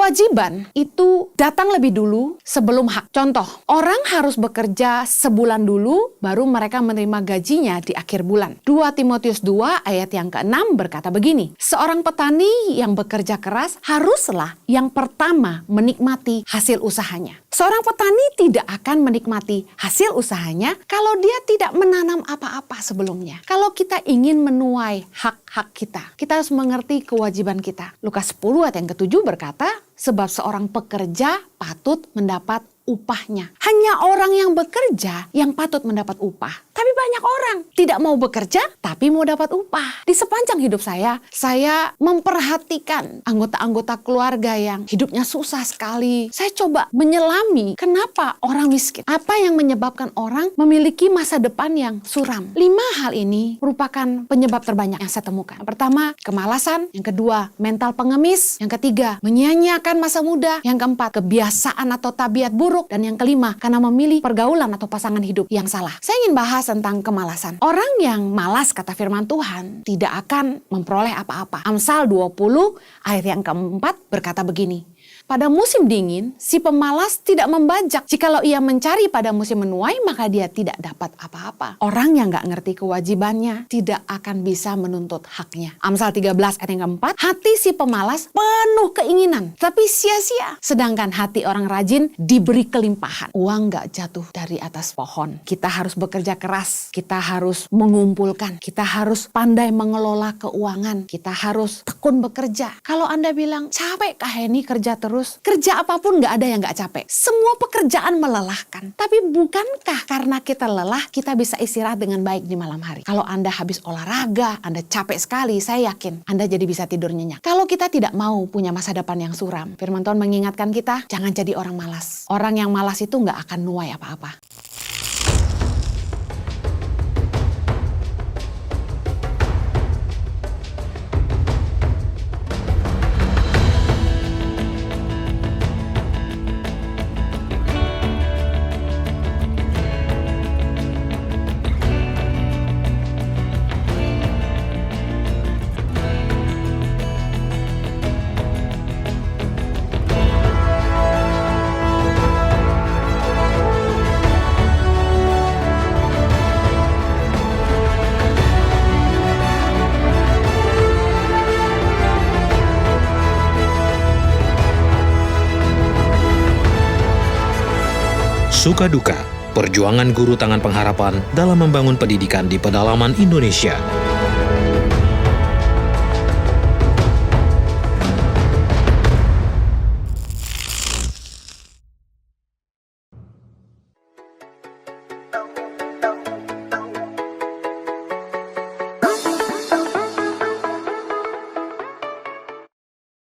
Kewajiban itu datang lebih dulu sebelum hak. Contoh, orang harus bekerja sebulan dulu baru mereka menerima gajinya di akhir bulan. 2 Timotius 2 ayat yang ke-6 berkata begini, seorang petani yang bekerja keras haruslah yang pertama menikmati hasil usahanya. Seorang petani tidak akan menikmati hasil usahanya kalau dia tidak menanam apa-apa sebelumnya. Kalau kita ingin menuai hak-hak kita, kita harus mengerti kewajiban kita. Lukas 10 ayat yang ke-7 berkata, sebab seorang pekerja patut mendapat upahnya. Hanya orang yang bekerja yang patut mendapat upah. Tapi banyak orang tidak mau bekerja tapi mau dapat upah. Di sepanjang hidup saya memperhatikan anggota-anggota keluarga yang hidupnya susah sekali. Saya coba menyelami kenapa orang miskin. Apa yang menyebabkan orang memiliki masa depan yang suram. 5 hal ini merupakan penyebab terbanyak yang saya temukan. Yang pertama, kemalasan. Yang kedua, mental pengemis. Yang ketiga, menyia-nyiakan masa muda. Yang keempat, kebiasaan atau tabiat buruk. Dan yang kelima, karena memilih pergaulan atau pasangan hidup yang salah. Saya ingin bahas tentang kemalasan. Orang yang malas, kata firman Tuhan, tidak akan memperoleh apa-apa. Amsal 20 ayat yang keempat berkata begini, pada musim dingin, si pemalas tidak membajak. Jikalau ia mencari pada musim menuai, maka dia tidak dapat apa-apa. Orang yang gak ngerti kewajibannya tidak akan bisa menuntut haknya. Amsal 13 ayat yang keempat, hati si pemalas penuh keinginan, tapi sia-sia. Sedangkan hati orang rajin diberi kelimpahan. Uang gak jatuh dari atas pohon. Kita harus bekerja keras. Kita harus mengumpulkan. Kita harus pandai mengelola keuangan. Kita harus tekun bekerja. Kalau Anda bilang, capek kah ini kerja terus? Kerja apapun gak ada yang gak capek. Semua pekerjaan melelahkan. Tapi bukankah karena kita lelah, kita bisa istirahat dengan baik di malam hari? Kalau Anda habis olahraga, Anda capek sekali, saya yakin Anda jadi bisa tidur nyenyak. Kalau kita tidak mau punya masa depan yang suram, firman Tuhan mengingatkan kita, jangan jadi orang malas. Orang yang malas itu gak akan nuai apa-apa. Suka duka, perjuangan guru tangan pengharapan dalam membangun pendidikan di pedalaman Indonesia.